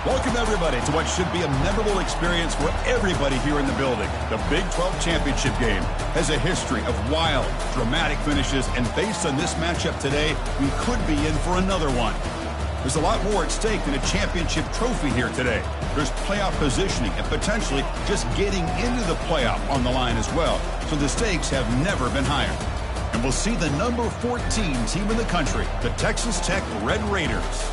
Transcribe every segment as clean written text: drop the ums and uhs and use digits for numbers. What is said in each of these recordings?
Welcome, everybody, to what should be a memorable experience for everybody here in the building. The Big 12 Championship game has a history of wild, dramatic finishes, and based on this matchup today, we could be in for another one. There's a lot more at stake than a championship trophy here today. There's playoff positioning and potentially just getting into the playoff on the line as well, so the stakes have never been higher. And we'll see the number 14 team in the country, the Texas Tech Red Raiders,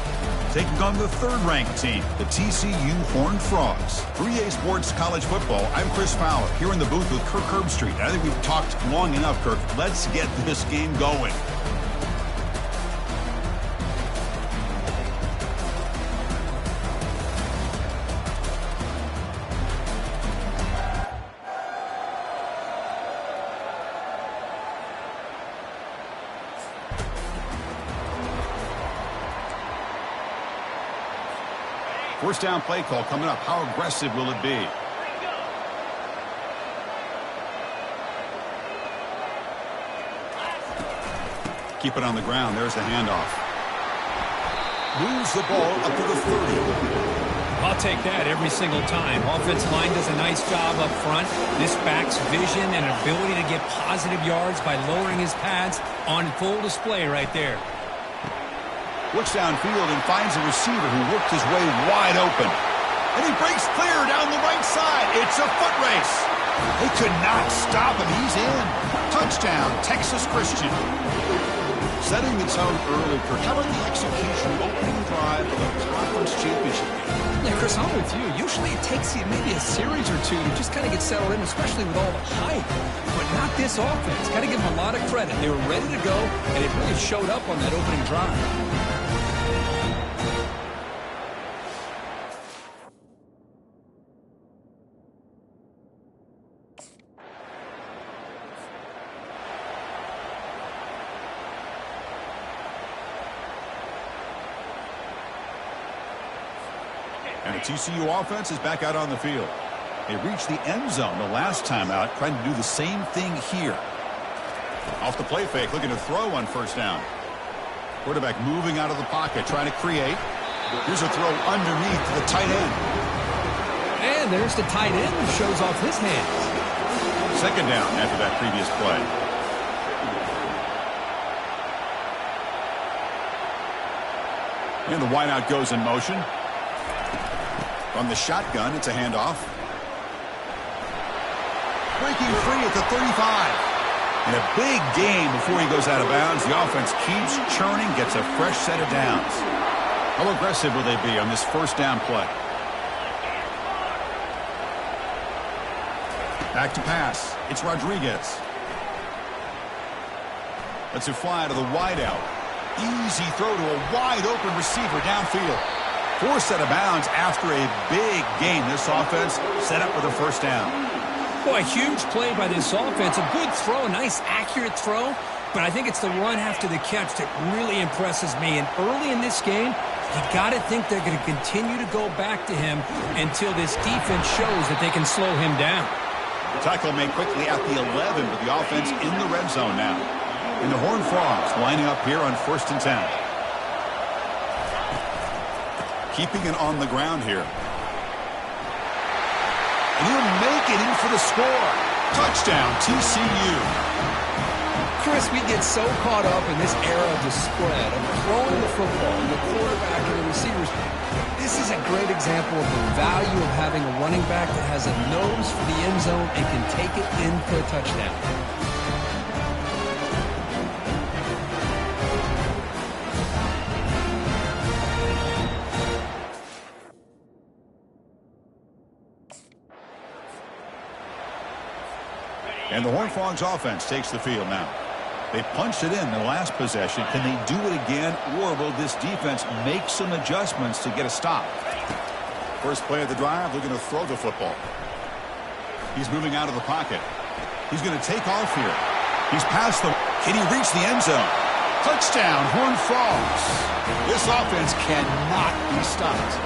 taking on the third-ranked team, the TCU Horned Frogs. 3A Sports College Football, I'm Chris Fowler, here in the booth with Kirk Herbstreit. I think we've talked long enough, Kirk. Let's get this game going. First down play call coming up. How aggressive will it be? Keep it on the ground. There's the handoff. Moves the ball up to the 30. I'll take that every single time. Offensive line does a nice job up front. This back's vision and ability to get positive yards by lowering his pads on full display right there. Looks downfield and finds a receiver who worked his way wide open. And he breaks clear down the right side. It's a foot race. They could not stop him. He's in. Touchdown, Texas Christian. Setting the tone early, Kirk. How about the execution opening drive of a conference championship game? Yeah, Chris, I'm with you. Usually it takes you maybe a series or two to just kind of get settled in, especially with all the hype. But not this offense. Got to give them a lot of credit. They were ready to go, and it really showed up on that opening drive. And the TCU offense is back out on the field. They reached the end zone the last time out, trying to do the same thing here. Off the play fake, looking to throw on first down. Quarterback moving out of the pocket, trying to create. Here's a throw underneath to the tight end. And there's the tight end who shows off his hands. Second down after that previous play. And the wideout goes in motion. From the shotgun, it's a handoff. Breaking free at the 35. And a big gain before he goes out of bounds. The offense keeps churning, gets a fresh set of downs. How aggressive will they be on this first down play? Back to pass. It's Rodriguez. Lets it fly to the wideout. Easy throw to a wide open receiver downfield. Forced out of bounds after a big gain. This offense set up with a first down. Boy, a huge play by this offense. A good throw, a nice accurate throw. But I think it's the run after the catch that really impresses me. And early in this game, you got to think they're going to continue to go back to him until this defense shows that they can slow him down. The tackle made quickly at the 11, but the offense in the red zone now. And the Horned Frogs lining up here on 1st and 10. Keeping it on the ground here. And he'll make it in for the score. Touchdown, TCU. Chris, we get so caught up in this era of the spread, of throwing the football, the quarterback and the receivers. This is a great example of the value of having a running back that has a nose for the end zone and can take it in for a touchdown. And the Horned Frogs offense takes the field now. They punched it in the last possession. Can they do it again, or will this defense make some adjustments to get a stop? First play of the drive, looking to throw the football. He's moving out of the pocket. He's going to take off here. He's past the... Can he reach the end zone? Touchdown, Horned Frogs. This offense cannot be stopped.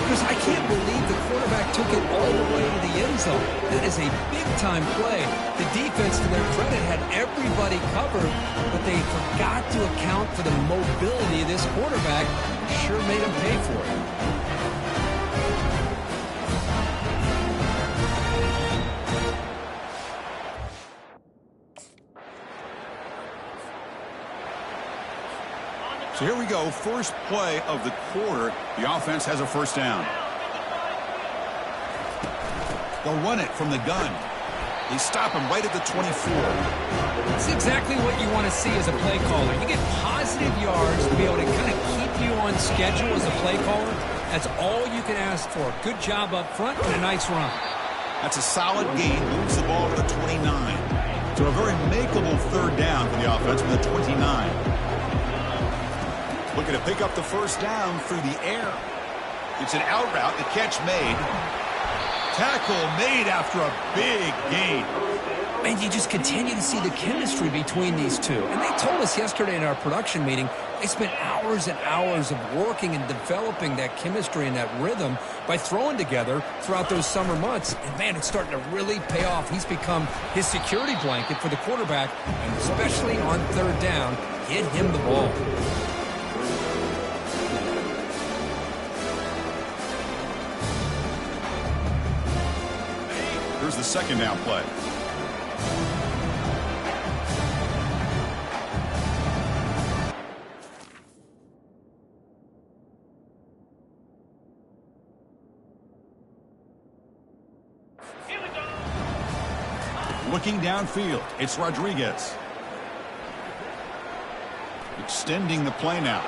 Because I can't believe the quarterback took it all the way to the end zone. That is a big-time play. The defense, to their credit, had everybody covered, but they forgot to account for the mobility of this quarterback. Sure made him pay for it. So here we go, first play of the quarter. The offense has a first down. They'll run it from the gun. They stop him right at the 24. That's exactly what you want to see as a play caller. You get positive yards to be able to kind of keep you on schedule as a play caller. That's all you can ask for. Good job up front and a nice run. That's a solid gain. Moves the ball to the 29. So a very makeable third down for the offense with the 29. Looking to pick up the first down through the air. It's an out route. The catch made. Tackle made after a big gain. And you just continue to see the chemistry between these two. And they told us yesterday in our production meeting, they spent hours and hours of working and developing that chemistry and that rhythm by throwing together throughout those summer months. And, man, it's starting to really pay off. He's become his security blanket for the quarterback, and especially on third down, get him the ball. Here's the second down play. Looking downfield, it's Rodriguez. Extending the play now.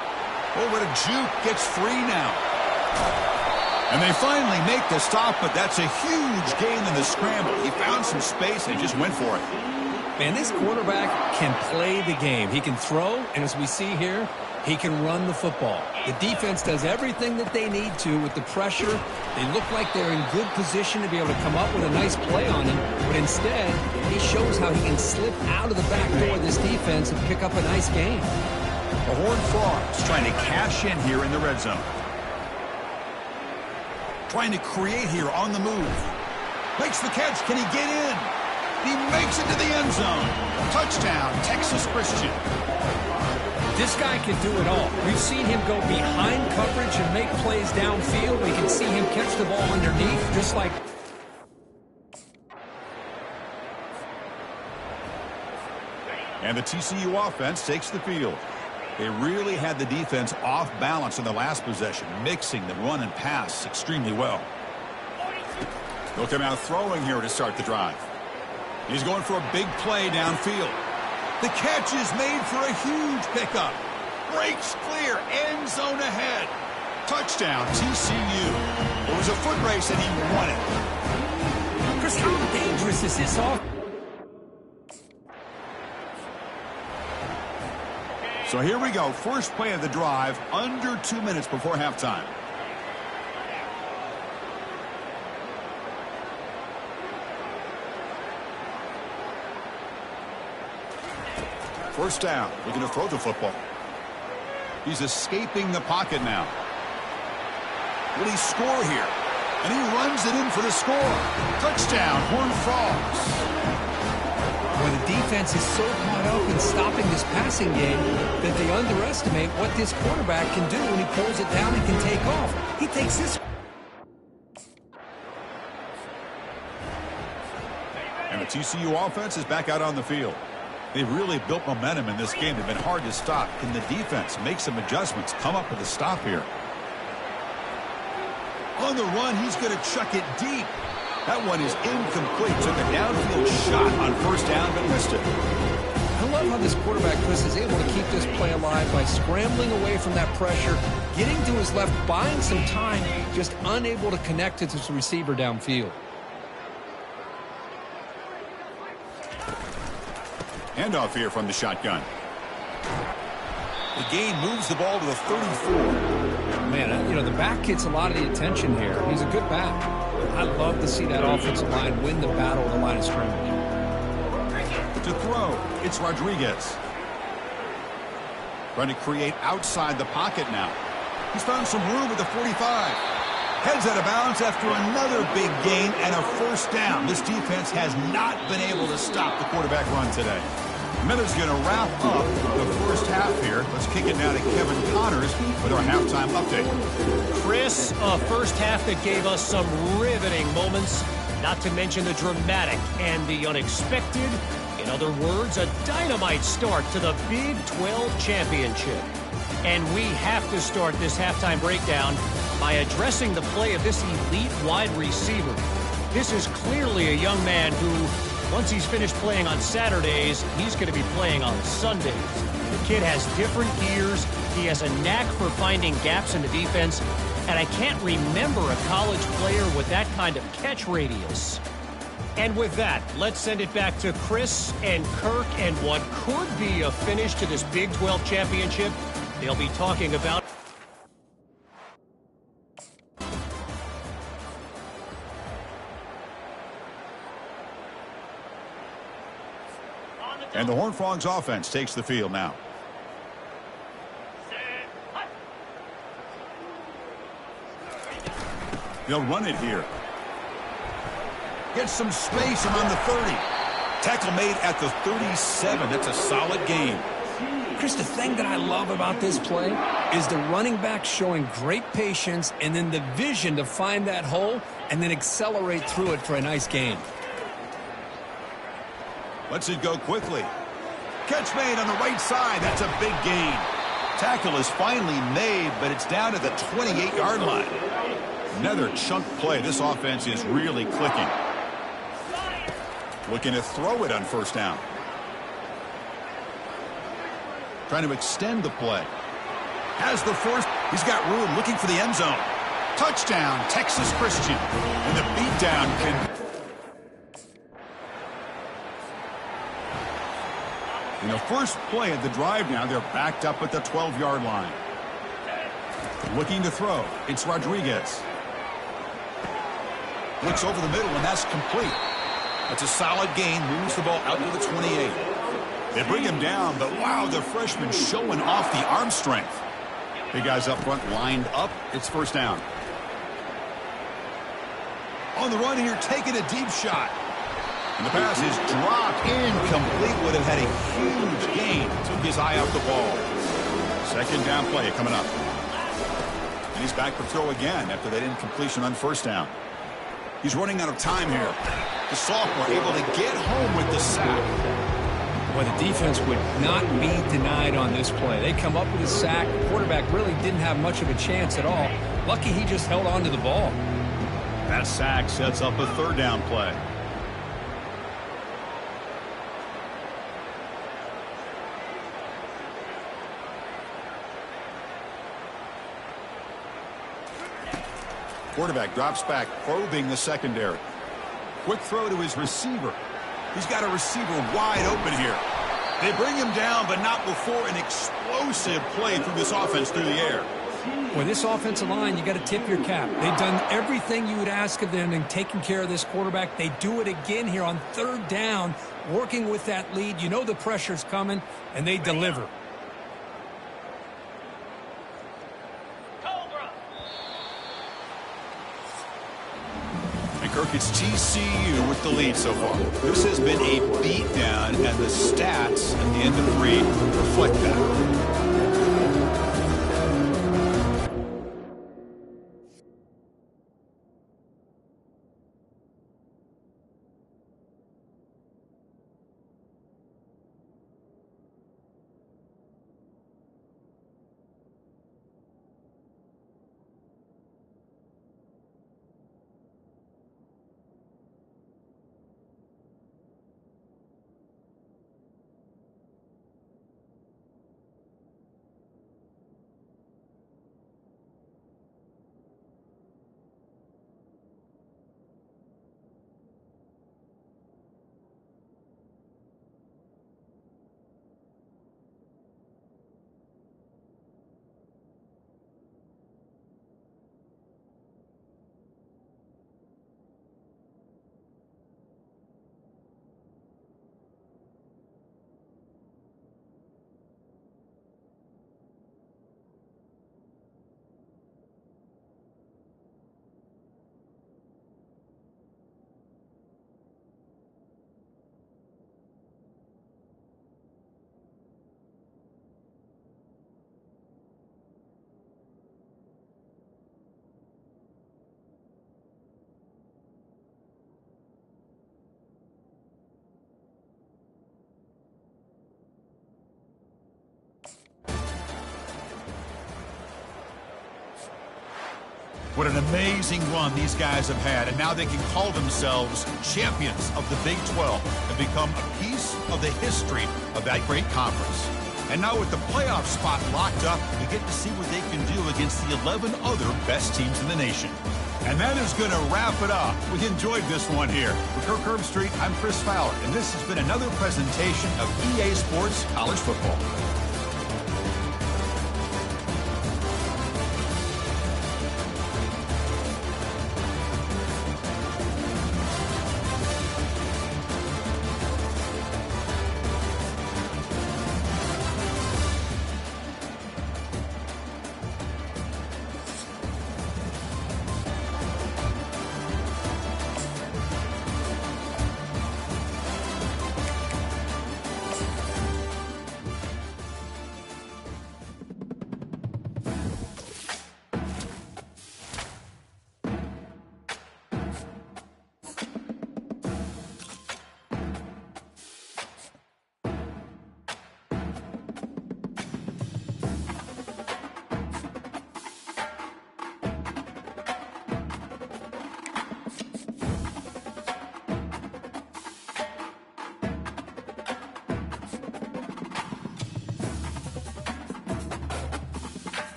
Oh, what a juke. Gets free now. And they finally make the stop, but that's a huge gain in the scramble. He found some space and just went for it. Man, this quarterback can play the game. He can throw, and as we see here, he can run the football. The defense does everything that they need to with the pressure. They look like they're in good position to be able to come up with a nice play on him, but instead, he shows how he can slip out of the back door of this defense and pick up a nice gain. The Horned Frogs trying to cash in here in the red zone. Trying to create here on the move. Makes the catch. Can he get in? He makes it to the end zone. Touchdown, Texas Christian. This guy can do it all. We've seen him go behind coverage and make plays downfield. We can see him catch the ball underneath, just like... And the TCU offense takes the field. They really had the defense off balance in the last possession, mixing the run and pass extremely well. They'll come out throwing here to start the drive. He's going for a big play downfield. The catch is made for a huge pickup. Breaks clear, end zone ahead. Touchdown, TCU. It was a foot race and he won it. Chris, how dangerous is this offense? So here we go. First play of the drive, under 2 minutes before halftime. First down. Looking to throw the football. He's escaping the pocket now. Will he score here? And he runs it in for the score. Touchdown, Horned Frogs. When the defense is so caught up in stopping this passing game that they underestimate what this quarterback can do when he pulls it down and can take off. He takes this. And the TCU offense is back out on the field. They've really built momentum in this game. They've been hard to stop. Can the defense make some adjustments, come up with a stop here? On the run, he's going to chuck it deep. That one is incomplete. Took a downfield shot on first down, but missed it. I love how this quarterback, Chris, is able to keep this play alive by scrambling away from that pressure, getting to his left, buying some time, just unable to connect it to his receiver downfield. Handoff here from the shotgun. The gain moves the ball to the 34. Man, you know, the back gets a lot of the attention here. He's a good back. I love to see that offensive line win the battle of the line of scrimmage. To throw, it's Rodriguez. Trying to create outside the pocket now. He's found some room at the 45. Heads out of bounds after another big gain and a first down. This defense has not been able to stop the quarterback run today. Miller's going to wrap up the first half here. Let's kick it now to Kevin Connors with our halftime update. Chris, a first half that gave us some riveting moments, not to mention the dramatic and the unexpected In other words, a dynamite start to the Big 12 championship. And we have to start this halftime breakdown by addressing the play of this elite wide receiver. This is clearly a young man who, once he's finished playing on Saturdays, he's going to be playing on Sundays. The kid has different gears. He has a knack for finding gaps in the defense. And I can't remember a college player with that kind of catch radius. And with that, let's send it back to Chris and Kirk and what could be a finish to this Big 12 championship. They'll be talking about. And the Horned Frogs offense takes the field now. They'll run it here. Gets some space around the 30. Tackle made at the 37. That's a solid gain. Chris, the thing that I love about this play is the running back showing great patience and then the vision to find that hole and then accelerate through it for a nice gain. Lets it go quickly. Catch made on the right side. That's a big gain. Tackle is finally made, but it's down to the 28-yard line. Another chunk play. This offense is really clicking. Looking to throw it on first down. Trying to extend the play. Has the first. He's got room looking for the end zone. Touchdown, Texas Christian. And the beatdown can. In the first play of the drive now, they're backed up at the 12-yard line. Looking to throw. It's Rodriguez. Looks over the middle, and that's complete. That's a solid gain. Moves the ball out to the 28. They bring him down, but wow, the freshman showing off the arm strength. Big guys up front lined up. It's first down. On the run here, taking a deep shot. And the pass is dropped incomplete. Would have had a huge gain. Took his eye off the ball. Second down play coming up. And he's back for throw again after that incompletion on first down. He's running out of time here. The sophomore able to get home with the sack. Boy, the defense would not be denied on this play. They come up with a sack. The quarterback really didn't have much of a chance at all. Lucky he just held on to the ball. That sack sets up a third down play. Quarterback drops back, probing the secondary. Quick throw to his receiver. He's got a receiver wide open here. They bring him down, but not before an explosive play through this offense through the air. Boy, this offensive line, you got to tip your cap. They've done everything you would ask of them in taking care of this quarterback. They do it again here on third down, working with that lead. You know the pressure's coming, and they deliver. Kirk, it's TCU with the lead so far. This has been a beatdown, and the stats at the end of the read reflect that. What an amazing run these guys have had, and now they can call themselves champions of the Big 12 and become a piece of the history of that great conference. And now with the playoff spot locked up, we get to see what they can do against the 11 other best teams in the nation. And that is going to wrap it up. We enjoyed this one here. For Kirk Herbstreit, I'm Chris Fowler, and this has been another presentation of EA Sports College Football.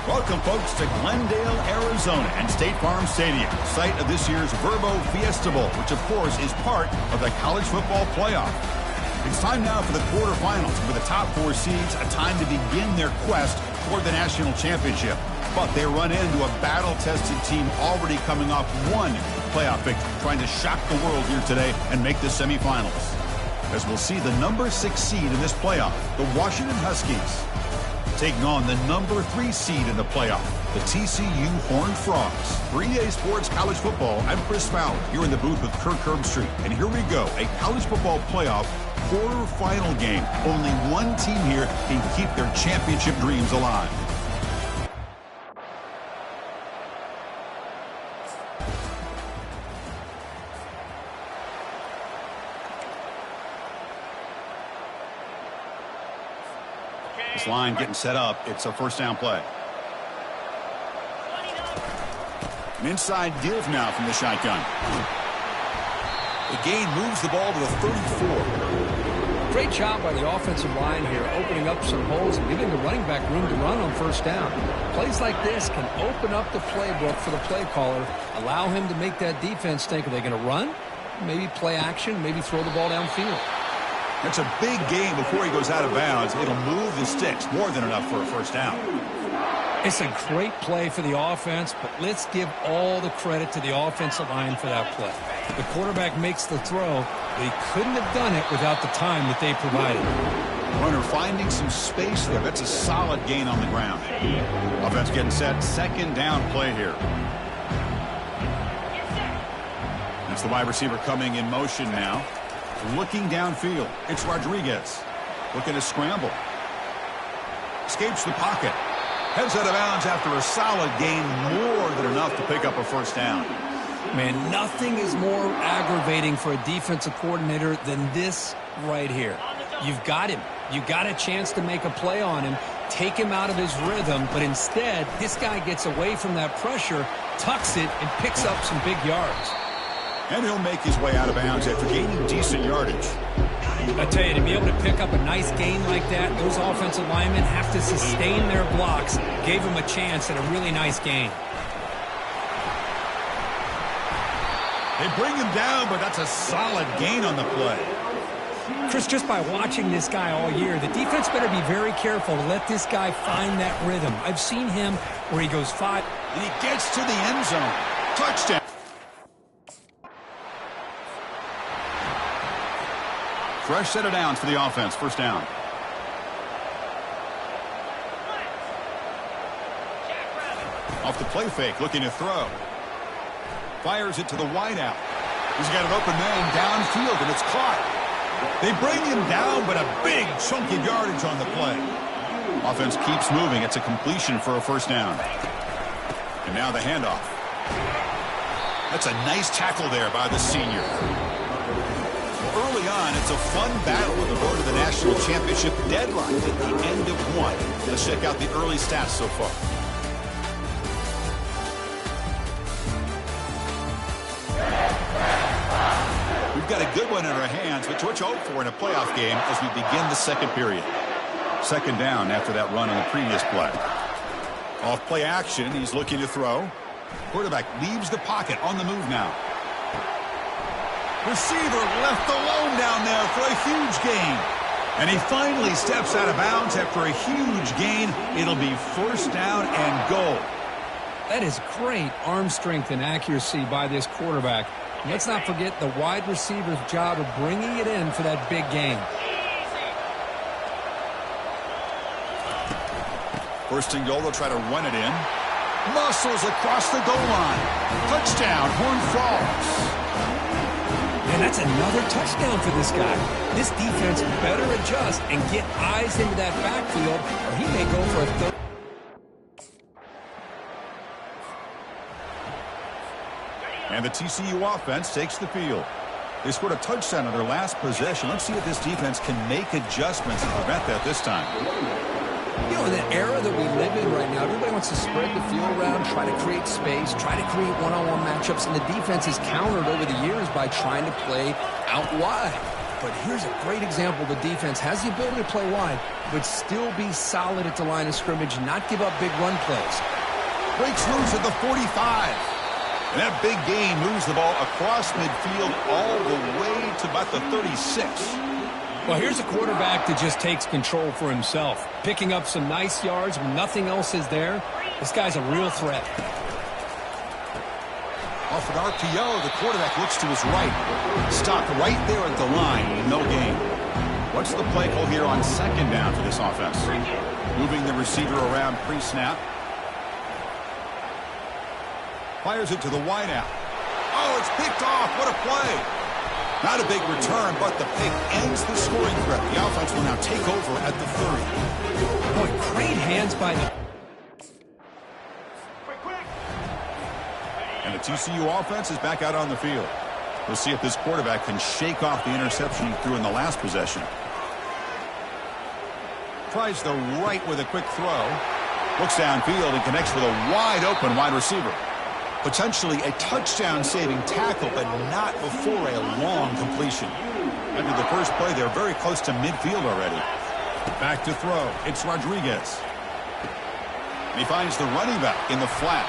Welcome, folks, to Glendale, Arizona and State Farm Stadium, site of this year's Verbo Fiesta Bowl, which, of course, is part of the college football playoff. It's time now for the quarterfinals, with the top 4 seeds, a time to begin their quest toward the national championship. But they run into a battle-tested team already coming off one playoff victory, trying to shock the world here today and make the semifinals. As we'll see the number 6 seed in this playoff, the Washington Huskies, taking on the number 3 seed in the playoff, the TCU Horned Frogs. For EA Sports College Football, I'm Chris Fowler, here in the booth with Kirk Herbstreit. And here we go, a college football playoff quarterfinal game. Only one team here can keep their championship dreams alive. This line getting set up. It's a first down play. An inside deal now from the shotgun. The gain moves the ball to the 34. Great job by the offensive line here, opening up some holes and giving the running back room to run on first down. Plays like this can open up the playbook for the play caller, allow him to make that defense think, are they going to run? Maybe play action, maybe throw the ball downfield. That's a big gain before he goes out of bounds. It'll move the sticks, more than enough for a first down. It's a great play for the offense, but let's give all the credit to the offensive line for that play. The quarterback makes the throw, but he couldn't have done it without the time that they provided. Runner finding some space there. That's a solid gain on the ground. Offense getting set. Second down play here. That's the wide receiver coming in motion now. Looking downfield. It's Rodriguez. Looking to scramble. Escapes the pocket. Heads out of bounds after a solid gain, more than enough to pick up a first down. Man, nothing is more aggravating for a defensive coordinator than this right here. You've got him. You've got a chance to make a play on him, take him out of his rhythm, but instead, this guy gets away from that pressure, tucks it, and picks up some big yards. And he'll make his way out of bounds after gaining decent yardage. I tell you, to be able to pick up a nice gain like that, those offensive linemen have to sustain their blocks. Gave him a chance at a really nice gain. They bring him down, but that's a solid gain on the play. Chris, just by watching this guy all year, the defense better be very careful to let this guy find that rhythm. I've seen him where he goes 5. And he gets to the end zone. Touchdown. Fresh set of downs for the offense. First down. Off the play fake, looking to throw. Fires it to the wideout. He's got an open man downfield, and it's caught. They bring him down, but a big chunk of yardage on the play. Offense keeps moving. It's a completion for a first down. And now the handoff. That's a nice tackle there by the senior. Early on, it's a fun battle with the road to the national championship deadline at the end of one. Let's check out the early stats so far. We've got a good one in our hands, which what you hope for in a playoff game as we begin the second period. Second down after that run on the previous play. Off play action, he's looking to throw. Quarterback leaves the pocket on the move now. Receiver left alone down there for a huge gain. And he finally steps out of bounds after a huge gain. It'll be first down and goal. That is great arm strength and accuracy by this quarterback. And let's not forget the wide receiver's job of bringing it in for that big gain. First and goal, they'll try to run it in. Muscles across the goal line. Touchdown, Horned Frogs. And that's another touchdown for this guy. This defense better adjust and get eyes into that backfield, or he may go for a third. And the TCU offense takes the field. They scored a touchdown on their last possession. Let's see if this defense can make adjustments and prevent that this time. You know, in the era that we live in right now, everybody wants to spread the field around, try to create space, try to create one-on-one matchups, and the defense is countered over the years by trying to play out wide. But here's a great example. The defense has the ability to play wide, but still be solid at the line of scrimmage, not give up big run plays. Breaks loose at the 45. And that big gain moves the ball across midfield all the way to about the 36. Well, here's a quarterback that just takes control for himself, picking up some nice yards when nothing else is there. This guy's a real threat. Off an RPO, the quarterback looks to his right. Stopped right there at the line, no gain. What's the play call here on second down for this offense? Moving the receiver around pre-snap. Fires it to the wideout. Oh, it's picked off. What a play. Not a big return, but the pick ends the scoring threat. The offense will now take over at the 30. Boy, great hands by the... And the TCU offense is back out on the field. We'll see if this quarterback can shake off the interception he threw in the last possession. Tries the right with a quick throw. Looks downfield and connects with a wide-open wide receiver. Potentially a touchdown-saving tackle, but not before a long completion. After the first play, they're very close to midfield already. Back to throw. It's Rodriguez. And he finds the running back in the flat.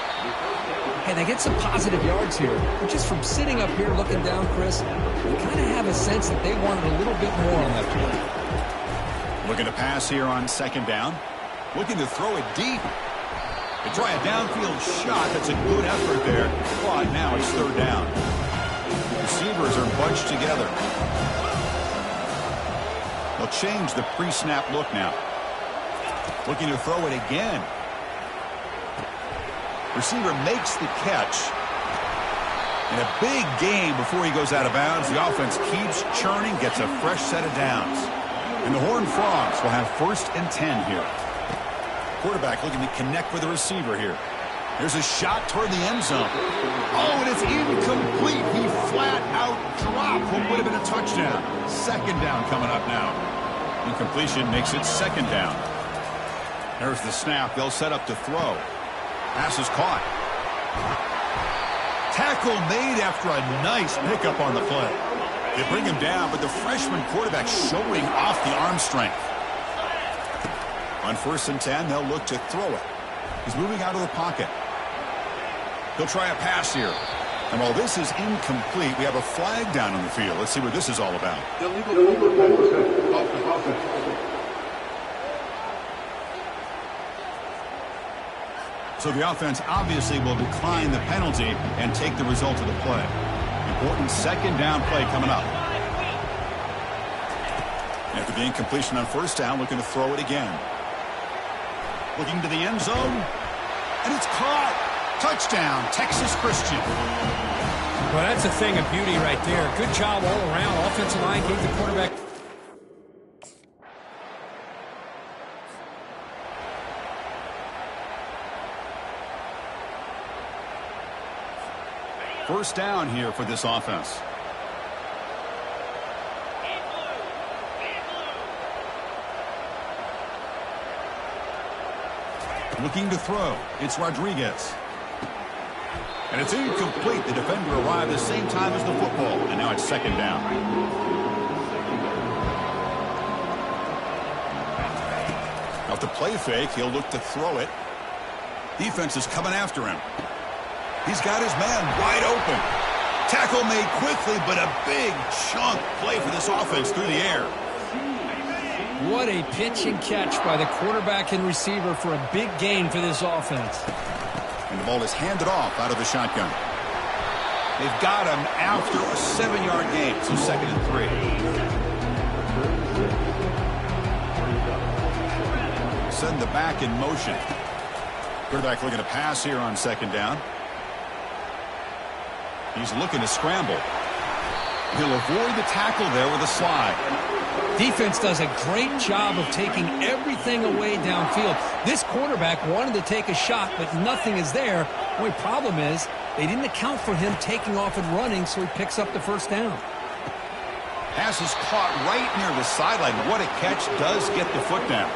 Hey, they get some positive yards here. But just from sitting up here looking down, Chris, you kind of have a sense that they wanted a little bit more on that play. Looking to pass here on second down. Looking to throw it deep. They try a downfield shot. That's a good effort there. But now it's third down. Receivers are bunched together. They'll change the pre-snap look now. Looking to throw it again. Receiver makes the catch. And a big gain before he goes out of bounds. The offense keeps churning, gets a fresh set of downs. And the Horned Frogs will have 1st and 10 here. Quarterback looking to connect with the receiver here. There's a shot toward the end zone. Oh, and it's incomplete. He flat out dropped what would have been a touchdown. Second down coming up now. Incompletion makes it second down. There's the snap. They'll set up to throw. Pass is caught. Tackle made after a nice pickup on the play. They bring him down, but the freshman quarterback showing off the arm strength. On 1st and 10, they'll look to throw it. He's moving out of the pocket. He'll try a pass here. And while this is incomplete, we have a flag down on the field. Let's see what this is all about. So the offense obviously will decline the penalty and take the result of the play. Important second down play coming up. After the incompletion on 1st down, looking to throw it again. Looking to the end zone. And it's caught. Touchdown, Texas Christian. Well, that's a thing of beauty right there. Good job all around. Offensive line gave the quarterback... First down here for this offense. Looking to throw. It's Rodriguez. And it's incomplete. The defender arrived the same time as the football. And now it's second down. Off the play fake, he'll look to throw it. Defense is coming after him. He's got his man wide open. Tackle made quickly, but a big chunk play for this offense through the air. What a pitch and catch by the quarterback and receiver for a big gain for this offense. And the ball is handed off out of the shotgun. They've got him after a 7-yard gain, so 2nd and 3. Send the back in motion. Quarterback looking to pass here on 2nd down. He's looking to scramble. He'll avoid the tackle there with a slide. Defense does a great job of taking everything away downfield. This quarterback wanted to take a shot, but nothing is there. The only problem is they didn't account for him taking off and running, so he picks up the 1st down. Pass is caught right near the sideline. What a catch. Does get the foot down.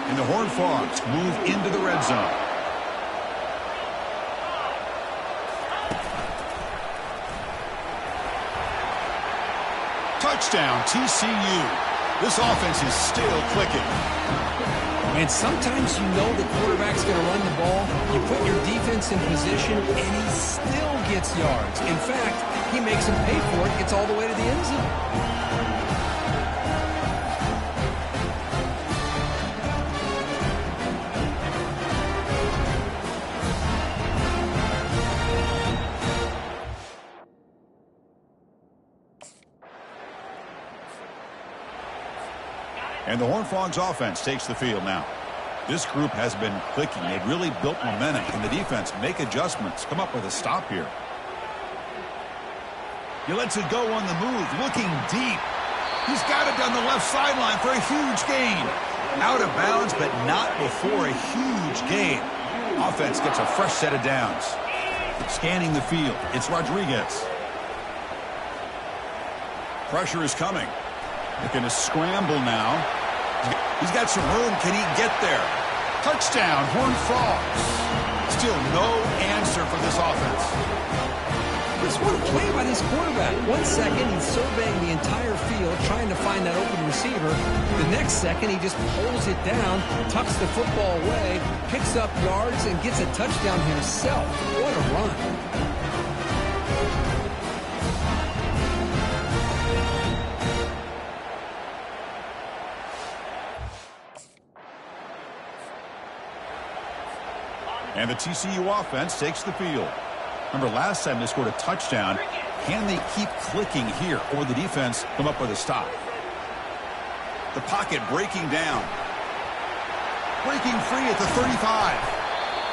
And the Horned Frogs move into the red zone. Touchdown, TCU. This offense is still clicking. And sometimes you know the quarterback's going to run the ball. You put your defense in position, and he still gets yards. In fact, he makes him pay for it, gets all the way to the end zone. And the Horned Frogs offense takes the field now. This group has been clicking. They've really built momentum. And the defense make adjustments. Come up with a stop here. He lets it go on the move. Looking deep. He's got it down the left sideline for a huge gain. Out of bounds, but not before a huge gain. Offense gets a fresh set of downs. Scanning the field. It's Rodriguez. Pressure is coming. They're going to scramble now. He's got some room. Can he get there? Touchdown, Horned Frogs. Still no answer for this offense. Just what a play by this quarterback. 1 second, he's surveying the entire field, trying to find that open receiver. The next second, he just pulls it down, tucks the football away, picks up yards, and gets a touchdown himself. What a run. And the TCU offense takes the field. Remember, last time they scored a touchdown. Can they keep clicking here, or the defense come up with a stop? The pocket breaking down. Breaking free at the 35.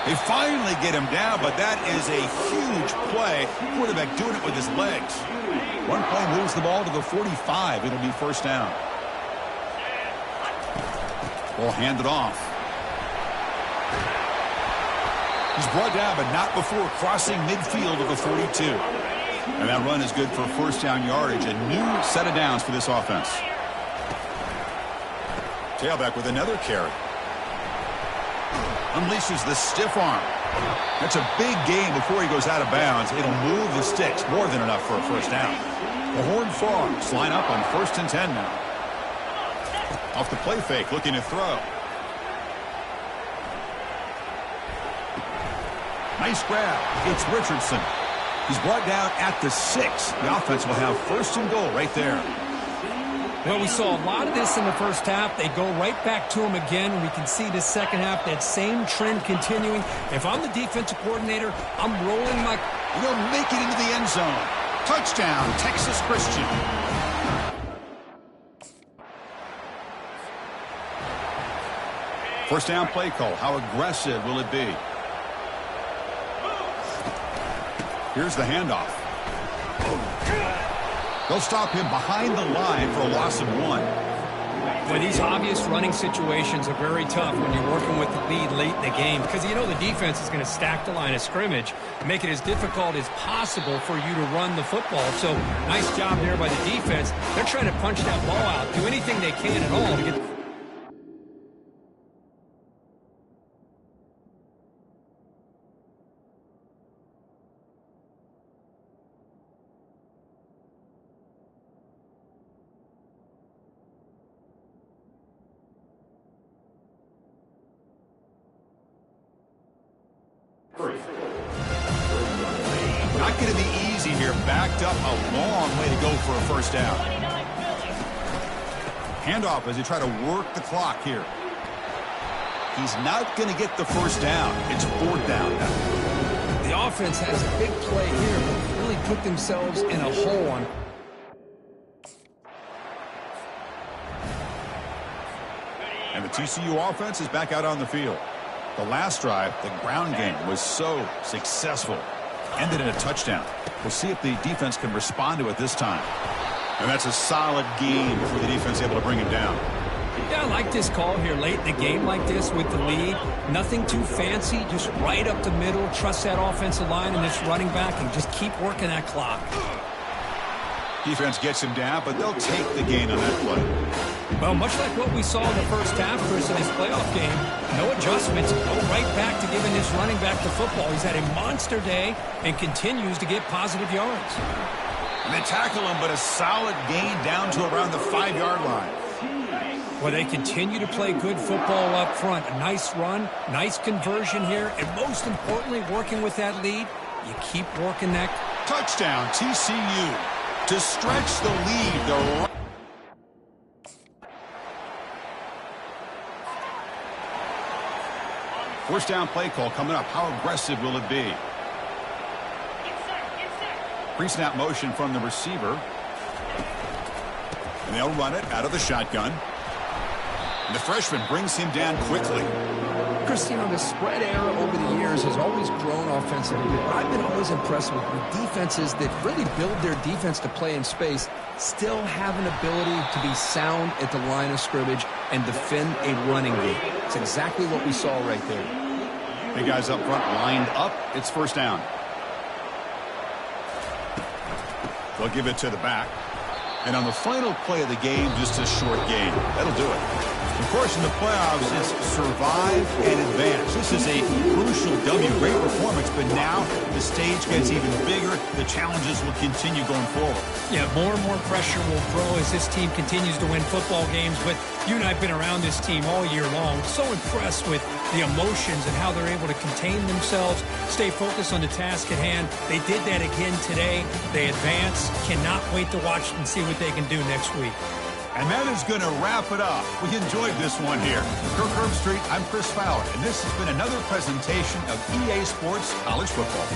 They finally get him down, but that is a huge play. Quarterback doing it with his legs. One play moves the ball to the 45. It'll be first down. Ball handed off. He's brought down, but not before crossing midfield of the 42. And that run is good for first down yardage. A new set of downs for this offense. Tailback with another carry. Unleashes the stiff arm. That's a big gain before he goes out of bounds. It'll move the sticks. More than enough for a first down. The Horned Frogs line up on 1st and 10 now. Off the play fake, looking to throw. Nice grab. It's Richardson. He's brought down at the 6. The offense will have 1st and goal right there. Well, we saw a lot of this in the first half. They go right back to him again. We can see the second half, that same trend continuing. If I'm the defensive coordinator, I'm rolling my... They'll make it into the end zone. Touchdown, Texas Christian. First down play call. How aggressive will it be? Here's the handoff. They'll stop him behind the line for a loss of 1. Well, these obvious running situations are very tough when you're working with the lead late in the game, because you know the defense is going to stack the line of scrimmage, make it as difficult as possible for you to run the football. So nice job there by the defense. They're trying to punch that ball out, do anything they can at all to get... Not going to be easy here. Backed up a long way to go for a first down. Handoff as they try to work the clock here. He's not going to get the first down. It's 4th down now. The offense has a big play here, but really put themselves in a hole on... And the TCU offense is back out on the field. The last drive, the ground game, was so successful. Ended in a touchdown. We'll see if the defense can respond to it this time. And that's a solid game before the defense is able to bring him down. Yeah, I like this call here late in the game like this with the lead. Nothing too fancy, just right up the middle. Trust that offensive line and this running back and just keep working that clock. Defense gets him down, but they'll take the gain on that play. Well, much like what we saw in the first half, Chris, in this playoff game, no adjustments. Go right back to giving this running back the football. He's had a monster day and continues to get positive yards. And they tackle him, but a solid gain down to around the 5-yard line. Well, they continue to play good football up front. A nice run, nice conversion here, and most importantly, working with that lead, you keep working that. Touchdown, TCU. To stretch the lead, first down play call coming up. How aggressive will it be? Pre-snap motion from the receiver. And they'll run it out of the shotgun. And the freshman brings him down quickly. Christian, the spread era over the years has always grown offensively, but I've been always impressed with defenses that really build their defense to play in space, still have an ability to be sound at the line of scrimmage and defend a running game. It's exactly what we saw right there. Big guys up front lined up. It's first down. They'll give it to the back. And on the final play of the game, just a short gain. That'll do it. Of course, in the playoffs, it's survive and advance. This is a crucial W. Great performance, but now the stage gets even bigger. The challenges will continue going forward. Yeah, more and more pressure will grow as this team continues to win football games. But you and I have been around this team all year long. So impressed with the emotions and how they're able to contain themselves, stay focused on the task at hand. They did that again today. They advance. Cannot wait to watch and see what they can do next week. And that is going to wrap it up. We enjoyed this one here. For Kirk Herbstreit, I'm Chris Fowler, and this has been another presentation of EA Sports College Football.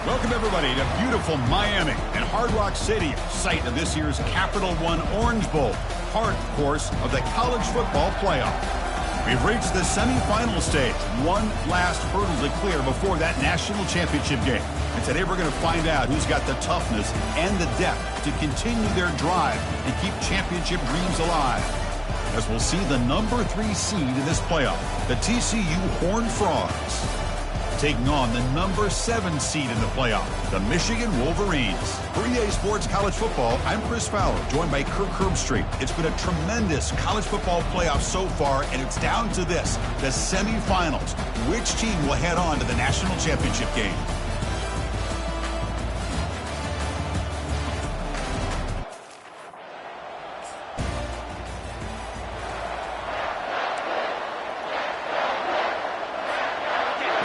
Welcome, everybody, to beautiful Miami and Hard Rock Stadium, site of this year's Capital One Orange Bowl, part, of course, of the college football playoff. We've reached the semifinal stage. One last hurdle to clear before that national championship game. And today we're going to find out who's got the toughness and the depth to continue their drive and keep championship dreams alive. As we'll see the number 3 seed in this playoff, the TCU Horned Frogs, taking on the number 7 seed in the playoff, the Michigan Wolverines. For EA Sports College Football, I'm Chris Fowler, joined by Kirk Herbstreit. It's been a tremendous college football playoff so far, and it's down to this, the semifinals. Which team will head on to the national championship game?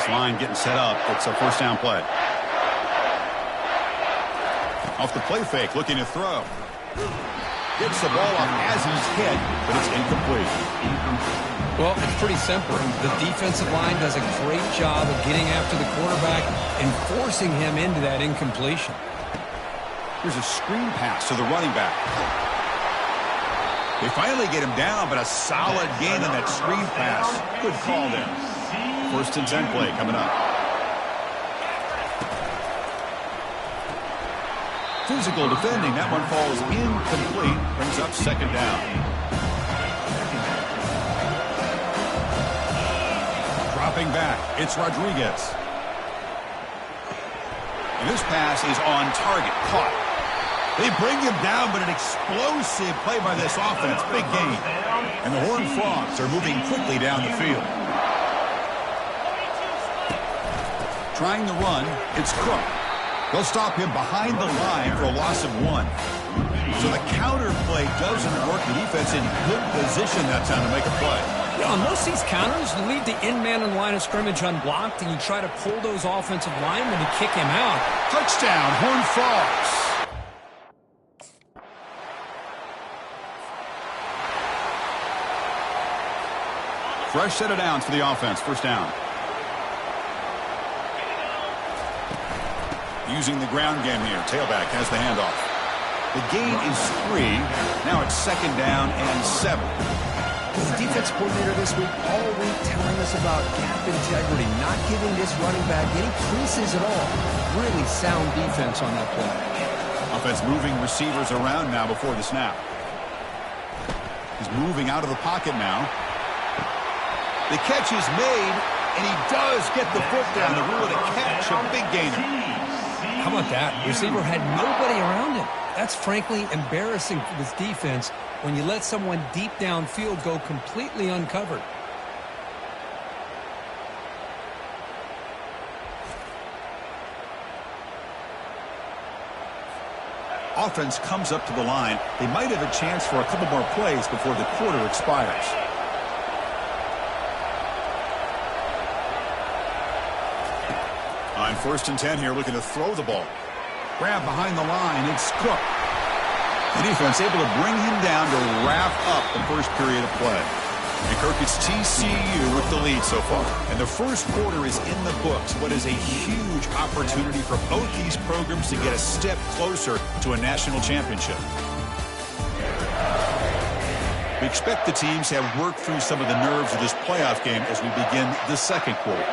Line getting set up. It's a first down play. Off the play fake, looking to throw. Gets the ball off as he's hit, but it's incomplete. Well, it's pretty simple. The defensive line does a great job of getting after the quarterback and forcing him into that incompletion. Here's a screen pass to the running back. They finally get him down, but a solid gain on that screen pass. Good call there. First and 10 play coming up. Physical defending. That one falls incomplete. Brings up second down. Dropping back. It's Rodriguez. And this pass is on target. Caught. They bring him down, but an explosive play by this offense. Big gain. And the Horned Frogs are moving quickly down the field. Trying to run, it's Cook. They'll stop him behind the line for a loss of 1. So the counter play doesn't work. The defense in good position that time to make a play. Yeah, on most of these counters, you leave the in-man in the line of scrimmage unblocked, and you try to pull those offensive linemen to kick him out. Touchdown, Horned Frogs. Fresh set of downs for the offense. First down. Using the ground game here. Tailback has the handoff. The gain is 3. Now it's second down and 7. The defense coordinator this week all week telling us about gap integrity, not giving this running back any creases at all. Really sound defense on that play. Offense moving receivers around now before the snap. He's moving out of the pocket now. The catch is made, and he does get the foot down to rule it a catch. A big gainer. How about that? Receiver had nobody around him. That's frankly embarrassing for this defense when you let someone deep downfield go completely uncovered. Offense comes up to the line. They might have a chance for a couple more plays before the quarter expires. On first and 10 here, looking to throw the ball. Grab behind the line. It's Cook. The defense able to bring him down to wrap up the first period of play. And Kirk, it's TCU with the lead so far. And the first quarter is in the books. What is a huge opportunity for both these programs to get a step closer to a national championship. We expect the teams to have worked through some of the nerves of this playoff game as we begin the second quarter.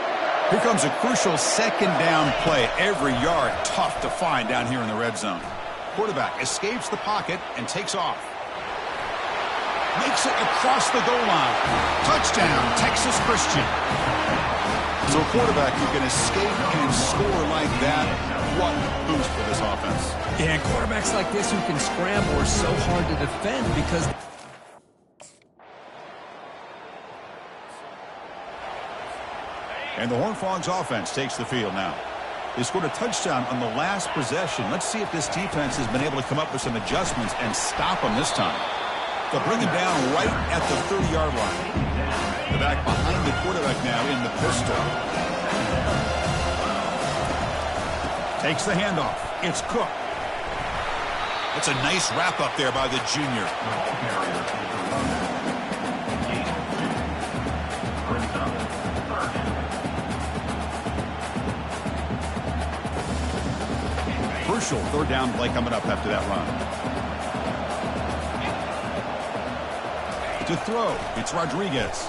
Here comes a crucial second down play. Every yard tough to find down here in the red zone. Quarterback escapes the pocket and takes off. Makes it across the goal line. Touchdown, Texas Christian. So a quarterback who can escape and score like that, what a boost for this offense. Yeah, and quarterbacks like this who can scramble are so hard to defend because... And the Horned Frogs offense takes the field now. They scored a touchdown on the last possession. Let's see if this defense has been able to come up with some adjustments and stop them this time. They'll bring him down right at the 30-yard line. The back behind the quarterback now in the pistol. Takes the handoff. It's Cook. That's a nice wrap up there by the junior. Crucial third down play coming up after that run. To throw, it's Rodriguez.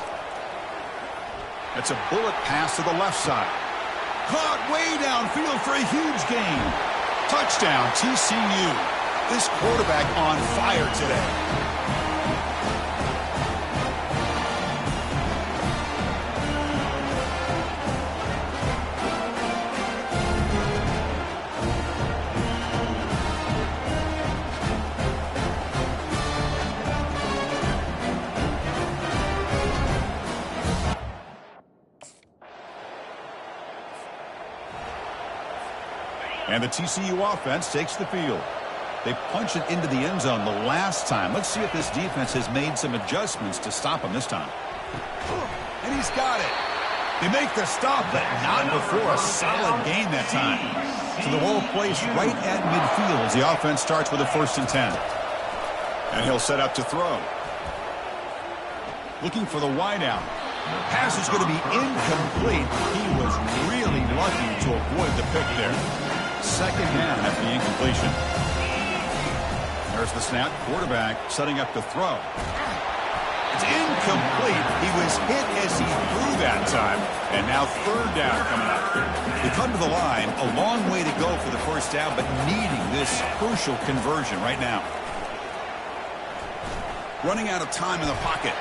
It's a bullet pass to the left side. Caught way downfield for a huge gain. Touchdown, TCU. This quarterback on fire today. And the TCU offense takes the field. They punch it into the end zone the last time. Let's see if this defense has made some adjustments to stop him this time. And he's got it. They make the stop, but not before a solid gain that time. So the ball placed right at midfield as the offense starts with a 1st and 10. And he'll set up to throw. Looking for the wideout. Pass is going to be incomplete. He was really lucky to avoid the pick there. 2nd down after the incompletion. There's the snap. Quarterback setting up to throw. It's incomplete. He was hit as he threw that time. And now 3rd down coming up. They come to the line. A long way to go for the 1st down, but needing this crucial conversion right now. Running out of time in the pocket.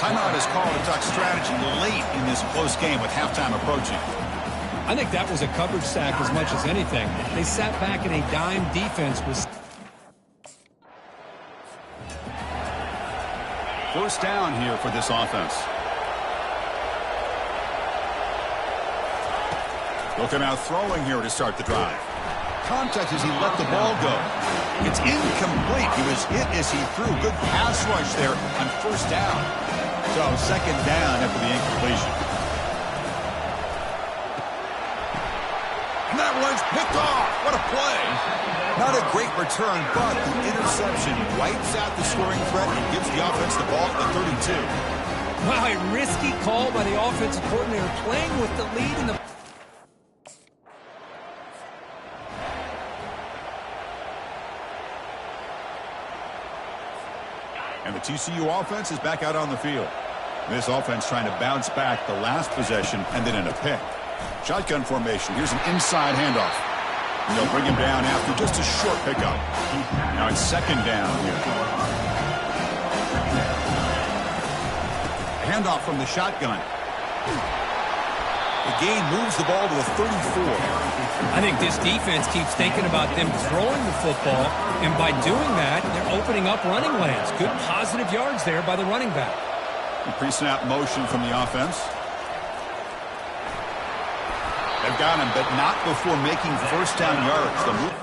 Timeout is called to talk strategy late in this close game with halftime approaching. I think that was a coverage sack as much as anything. They sat back in a dime defense. 1st down here for this offense. Looking out throwing here to start the drive. Contact as he let the ball go. It's incomplete. He was hit as he threw. Good pass rush there on 1st down. So 2nd down after the incompletion. And that one's picked off. What a play. Not a great return, but the interception wipes out the scoring threat and gives the offense the ball at the 32. Wow, a risky call by the offensive coordinator playing with the lead in the... And the TCU offense is back out on the field. This offense trying to bounce back the last possession and then in a pick. Shotgun formation. Here's an inside handoff. And they'll bring him down after just a short pickup. Now it's 2nd down here. Handoff from the shotgun. The gain moves the ball to the 34. I think this defense keeps thinking about them throwing the football, and by doing that, they're opening up running lanes. Good positive yards there by the running back. Pre-snap motion from the offense. They've got him, but not before making 1st down yards. The move.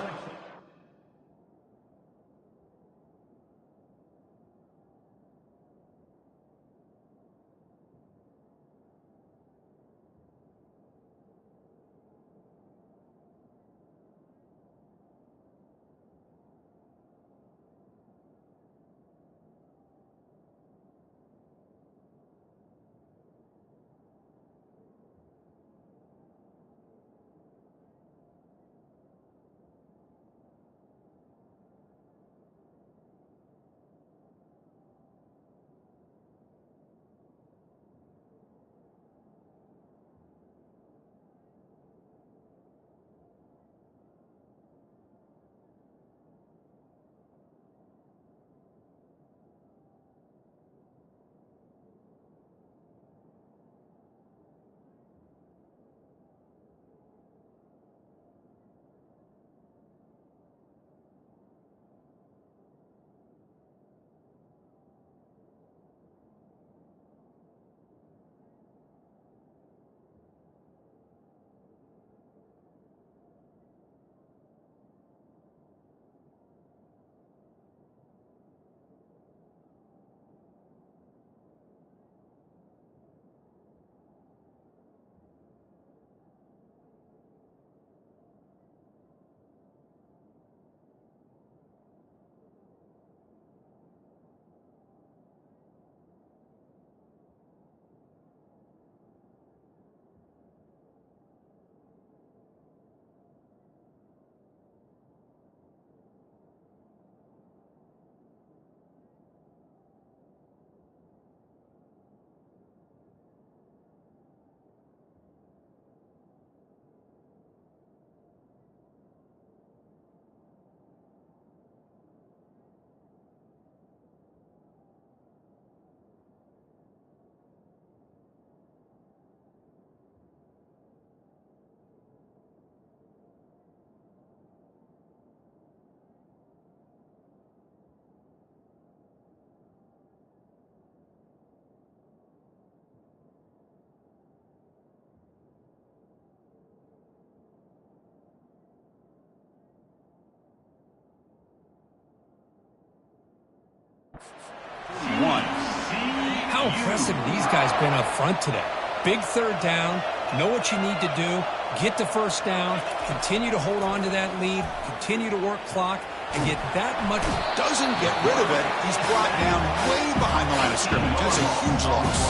impressive these guys been up front today. Big third down, know what you need to do, get the first down, continue to hold on to that lead, continue to work clock, and get that much. Doesn't get rid of it. He's brought down way behind the line of scrimmage. That's a huge loss.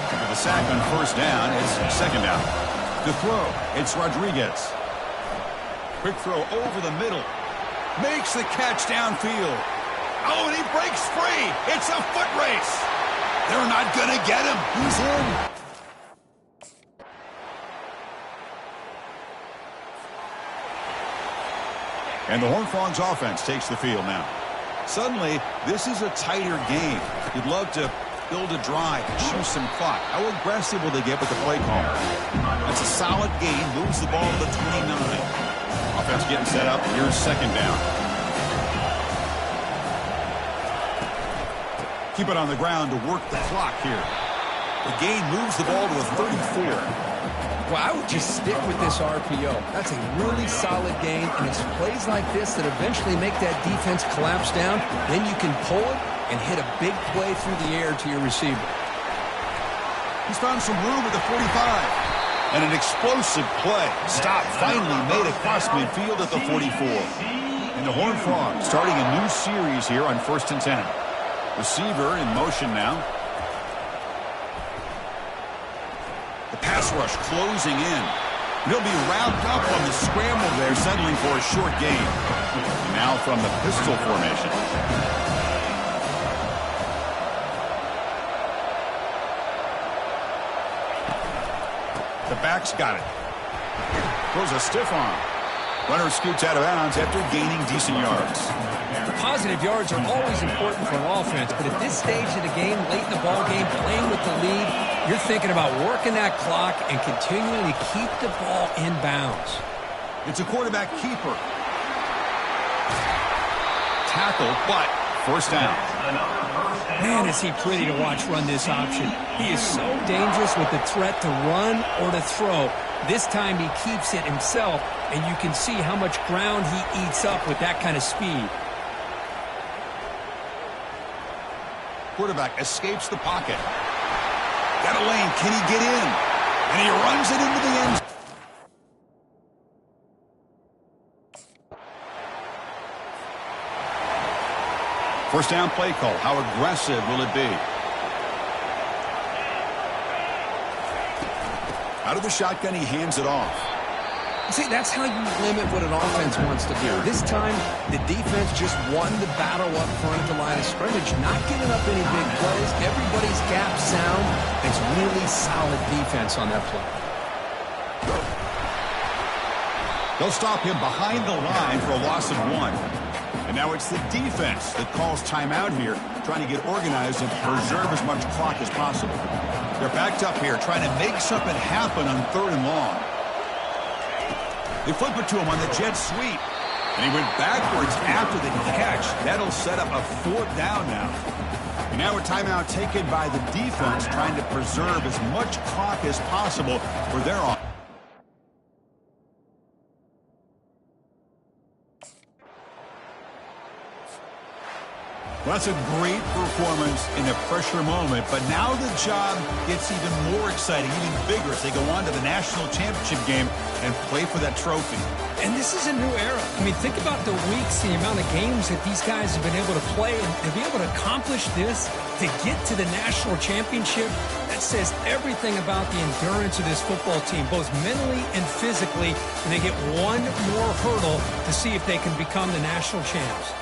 With the sack on first down, it's second down. To throw, it's Rodriguez. Quick throw over the middle. Makes the catch downfield. Oh, and he breaks free. It's a foot race. They're not going to get him. He's in. And the Horned Frogs offense takes the field now. Suddenly, this is a tighter game. You'd love to build a drive, choose some clock. How aggressive will they get with the play call? That's a solid gain. Moves the ball to the 29. Offense getting set up. Here's second down. Keep it on the ground to work the clock here. The gain moves the ball to a 34. Well, I would just stick with this RPO. That's a really solid gain, and it's plays like this that eventually make that defense collapse down. Then you can pull it and hit a big play through the air to your receiver. He's found some room at the 45. And an explosive play. Stop finally made across midfield at the 44. And the Horned Frogs starting a new series here on 1st and 10. Receiver in motion now. The pass rush closing in. He'll be wrapped up on the scramble there, settling for a short gain. And now from the pistol formation. The back's got it. Throws a stiff arm. Runner scoots out of bounds after gaining decent yards. Positive yards are always important for an offense, but at this stage of the game, late in the ball game, playing with the lead, you're thinking about working that clock and continuing to keep the ball in bounds. It's a quarterback keeper. Tackle, but first down. Man, is he pretty to watch run this option. He is so dangerous with the threat to run or to throw. This time he keeps it himself, and you can see how much ground he eats up with that kind of speed. Quarterback escapes the pocket. Got a lane. Can he get in? And he runs it into the end zone. First down play call. How aggressive will it be? Out of the shotgun, he hands it off. See, that's how you limit what an offense wants to do. This time, the defense just won the battle up front at the line of scrimmage, not giving up any big plays. Everybody's gap sound. It's really solid defense on that play. They'll stop him behind the line for a loss of 1. And now it's the defense that calls timeout here, trying to get organized and preserve as much clock as possible. They're backed up here, trying to make something happen on 3rd and long. They flip it to him on the jet sweep. And he went backwards after the catch. That'll set up a 4th down now. And now a timeout taken by the defense, trying to preserve as much clock as possible for their offense. Well, that's a great performance in a pressure moment, but now the job gets even more exciting, even bigger as they go on to the national championship game and play for that trophy. And this is a new era. I mean, think about the weeks, the amount of games that these guys have been able to play, and to be able to accomplish this, to get to the national championship, that says everything about the endurance of this football team, both mentally and physically, and they get one more hurdle to see if they can become the national champs.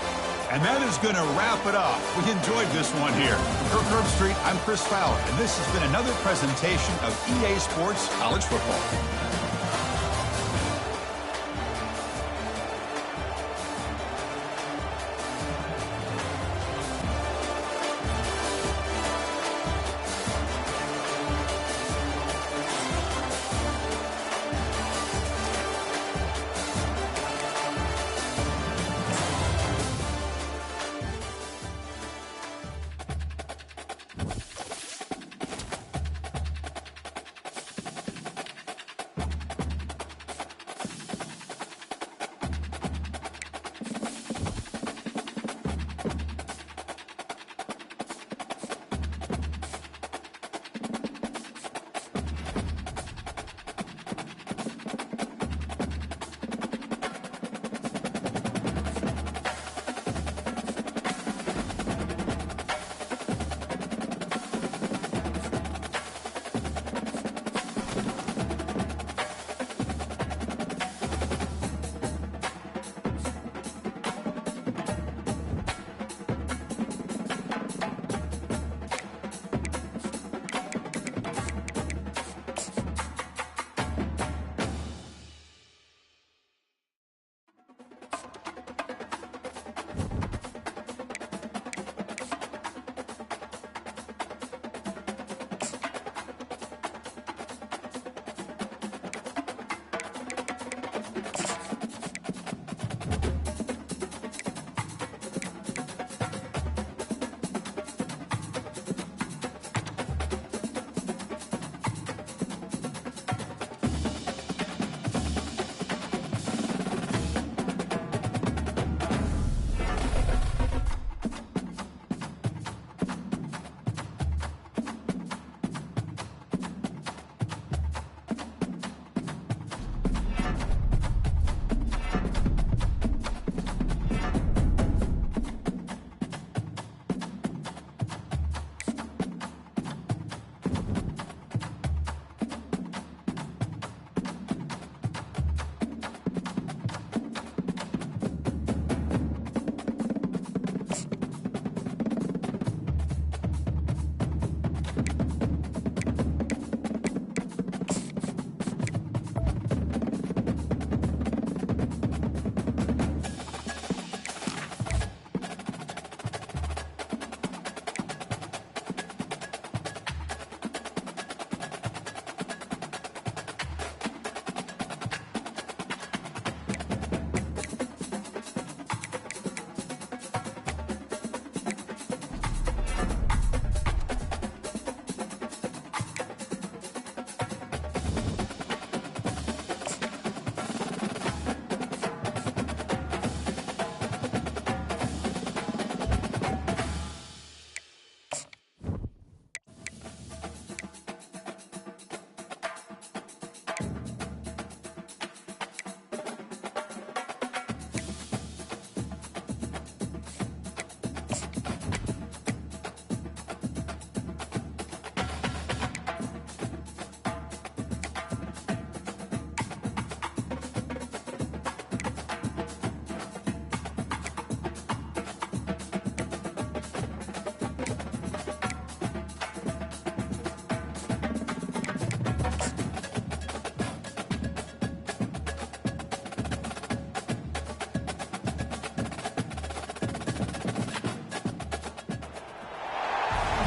And that is going to wrap it up. We enjoyed this one here. For Curb Street, I'm Chris Fowler, and this has been another presentation of EA Sports College Football.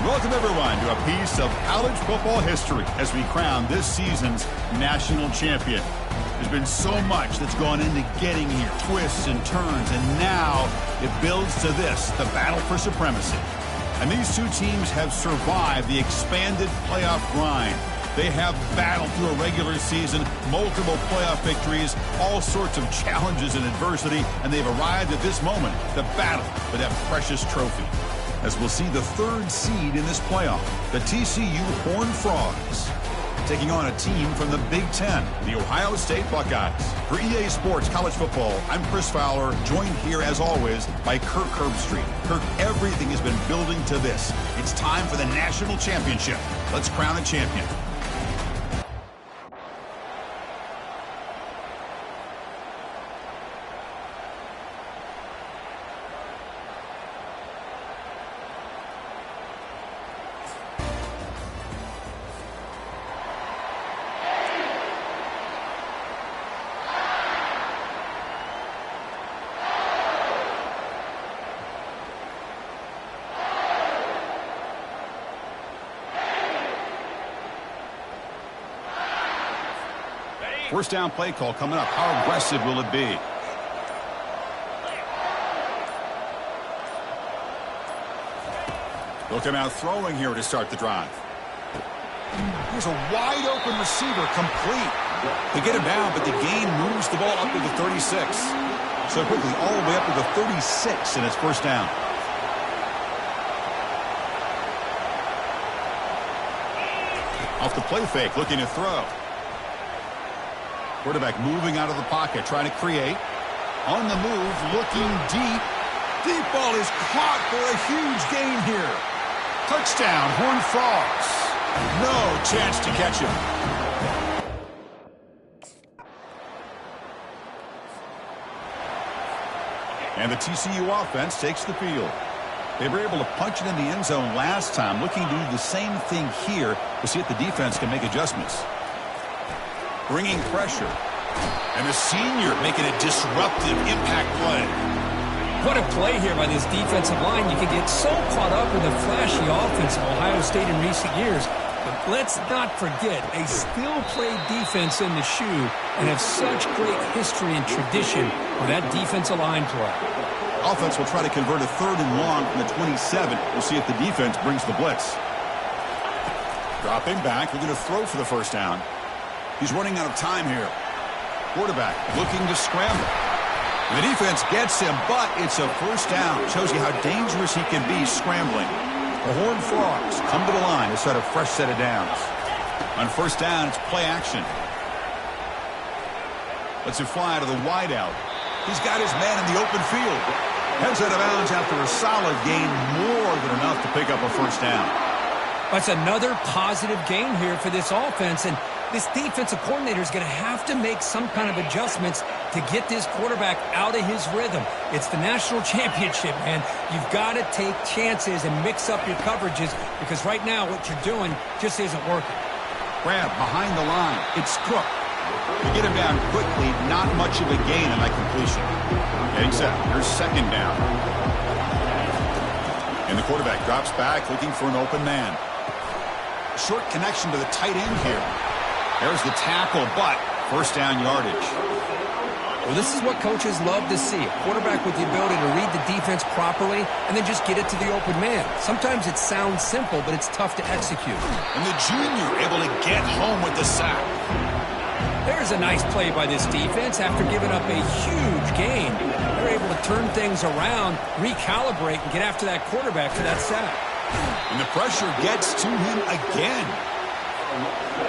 Welcome, everyone, to a piece of college football history as we crown this season's national champion. There's been so much that's gone into getting here, twists and turns, and now it builds to this, the battle for supremacy. And these two teams have survived the expanded playoff grind. They have battled through a regular season, multiple playoff victories, all sorts of challenges and adversity, and they've arrived at this moment, the battle for that precious trophy. As we'll see the third seed in this playoff, the TCU Horned Frogs, taking on a team from the Big Ten, the Ohio State Buckeyes. For EA Sports College Football, I'm Chris Fowler, joined here as always by Kirk Herbstreit. Kirk, everything has been building to this. It's time for the national championship. Let's crown a champion. First down play call coming up. How aggressive will it be? They'll come out throwing here to start the drive. Here's a wide open receiver, complete. They get him down, but the gain moves the ball up to the 36. So quickly, all the way up to the 36, and it's first down. Off the play fake, looking to throw. Quarterback moving out of the pocket, trying to create. On the move, looking deep. Deep ball is caught for a huge gain here. Touchdown, Horned Frogs. No chance to catch him. And the TCU offense takes the field. They were able to punch it in the end zone last time, looking to do the same thing here to see if the defense can make adjustments. Bringing pressure. And the senior making a disruptive impact play. What a play here by this defensive line. You can get so caught up in the flashy offense of Ohio State in recent years. But let's not forget, they still play defense in the shoe and have such great history and tradition with that defensive line play. Offense will try to convert a 3rd and long from the 27. We'll see if the defense brings the blitz. Dropping back, looking to throw for the first down. He's running out of time here. Quarterback looking to scramble. The defense gets him, but it's a first down. Shows you how dangerous he can be scrambling. The Horned Frogs come to the line to set a fresh set of downs. On first down, it's play action. Lets it fly to the wideout. He's got his man in the open field. Heads out of bounds after a solid gain, more than enough to pick up a first down. That's another positive gain here for this offense, and this defensive coordinator is going to have to make some kind of adjustments to get this quarterback out of his rhythm. It's the national championship, man. You've got to take chances and mix up your coverages because right now what you're doing just isn't working. Grab behind the line. It's Cook. To get him down quickly, not much of a gain on that completion. Getting set. Here's second down. And the quarterback drops back looking for an open man. Short connection to the tight end here. There's the tackle, but first down yardage. Well, this is what coaches love to see. A quarterback with the ability to read the defense properly and then just get it to the open man. Sometimes it sounds simple, but it's tough to execute. And the junior able to get home with the sack. There's a nice play by this defense. After giving up a huge gain, they're able to turn things around, recalibrate, and get after that quarterback for that sack. And the pressure gets to him again.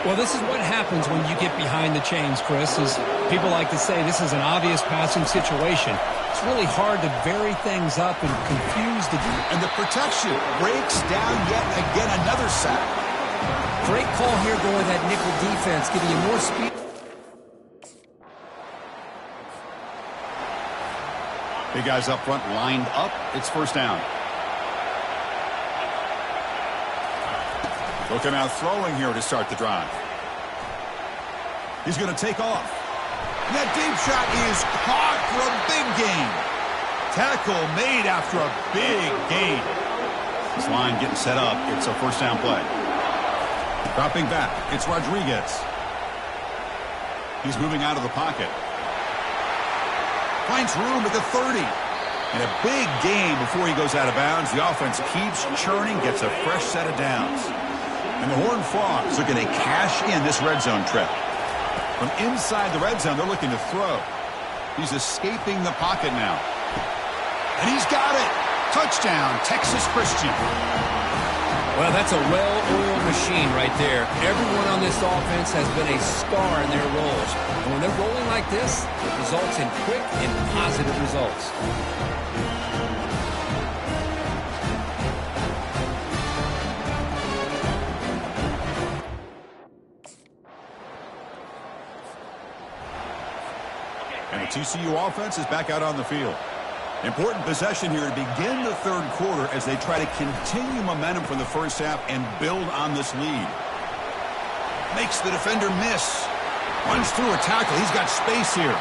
Well, this is what happens when you get behind the chains, Chris. As people like to say, this is an obvious passing situation. It's really hard to vary things up and confuse the... And the protection breaks down yet again, another sack. Great call here going with that nickel defense, giving you more speed. Big guys up front lined up. It's first down. Looking out throwing here to start the drive. He's going to take off. And that deep shot is caught for a big gain. Tackle made after a big gain. This line getting set up. It's a first down play. Dropping back. It's Rodriguez. He's moving out of the pocket. Finds room at the 30. And a big gain before he goes out of bounds. The offense keeps churning, gets a fresh set of downs. And the Horned Frogs looking to cash in this red zone trip. From inside the red zone, they're looking to throw. He's escaping the pocket now. And he's got it. Touchdown, Texas Christian. Well, that's a well-oiled machine right there. Everyone on this offense has been a star in their roles. And when they're rolling like this, it results in quick and positive results. And the TCU offense is back out on the field. Important possession here to begin the third quarter as they try to continue momentum from the first half and build on this lead. Makes the defender miss. Runs through a tackle. He's got space here.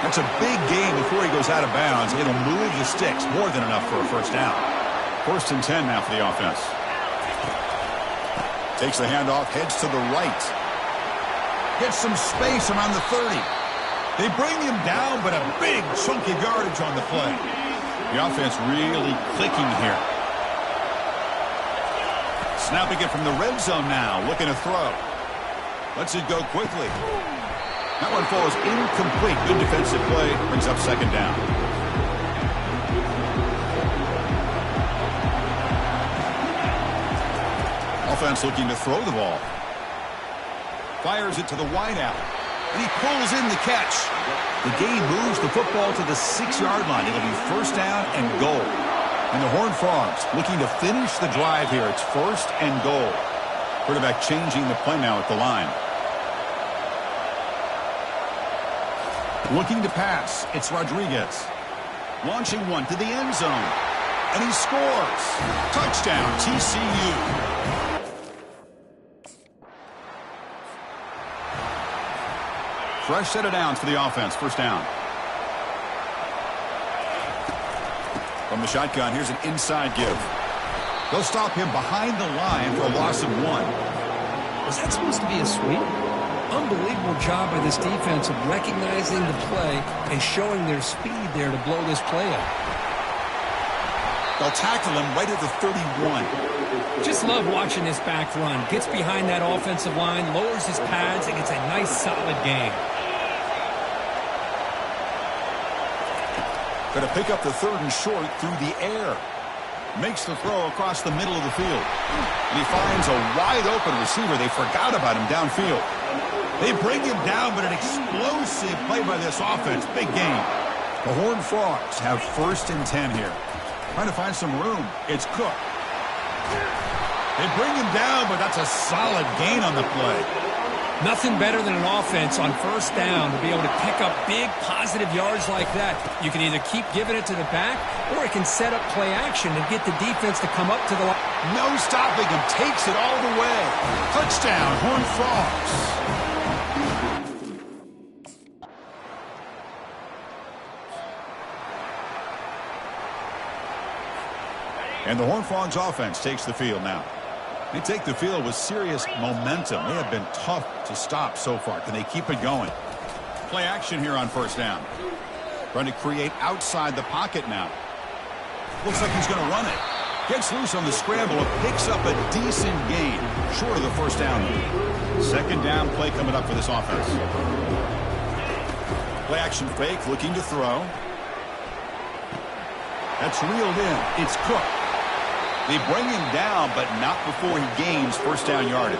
That's a big gain before he goes out of bounds. It'll move the sticks. More than enough for a first down. 1st and 10 now for the offense. Takes the handoff, heads to the right. Gets some space around the 30. They bring him down, but a big chunk of yardage on the play. The offense really clicking here. Snapping it from the red zone now, looking to throw. Lets it go quickly. That one falls incomplete. Good defensive play, brings up 2nd down. Offense looking to throw the ball. Fires it to the wideout. And he pulls in the catch. The gain moves the football to the 6-yard line. It'll be first down and goal. And the Horned Frogs looking to finish the drive here. It's 1st and goal. Quarterback changing the play now at the line. Looking to pass. It's Rodriguez. Launching one to the end zone. And he scores. Touchdown, TCU. Fresh set of downs for the offense. First down. From the shotgun, here's an inside give. They'll stop him behind the line for a loss of 1. Was that supposed to be a sweep? Unbelievable job by this defense of recognizing the play and showing their speed there to blow this play up. They'll tackle him right at the 31. Just love watching this back run. Gets behind that offensive line, lowers his pads, and gets a nice solid gain. Going to pick up the 3rd and short through the air. Makes the throw across the middle of the field. And he finds a wide-open receiver. They forgot about him downfield. They bring him down, but an explosive play by this offense. Big game. The Horned Frogs have 1st and 10 here. Trying to find some room. It's Cook. They bring him down, but that's a solid gain on the play. Nothing better than an offense on first down to be able to pick up big positive yards like that. You can either keep giving it to the back, or it can set up play action and get the defense to come up to the line. No stopping him. Takes it all the way. Touchdown, Horned Frogs. And the Horned Frogs offense takes the field now. They take the field with serious momentum. They have been tough to stop so far. Can they keep it going? Play action here on first down. Trying to create outside the pocket now. Looks like he's going to run it. Gets loose on the scramble and picks up a decent gain. Short of the first down. 2nd down play coming up for this offense. Play action fake, looking to throw. That's reeled in. It's Cook. They bring him down, but not before he gains first down yardage.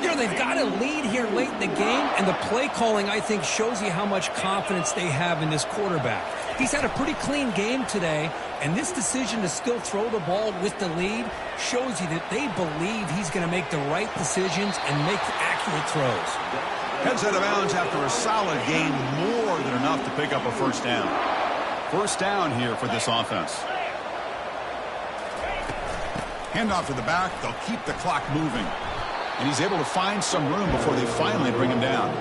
You know, they've got a lead here late in the game, and the play calling, I think, shows you how much confidence they have in this quarterback. He's had a pretty clean game today, and this decision to still throw the ball with the lead shows you that they believe he's going to make the right decisions and make accurate throws. Heads out of bounds after a solid gain, more than enough to pick up a first down. First down here for this offense. Handoff to the back. They'll keep the clock moving. And he's able to find some room before they finally bring him down.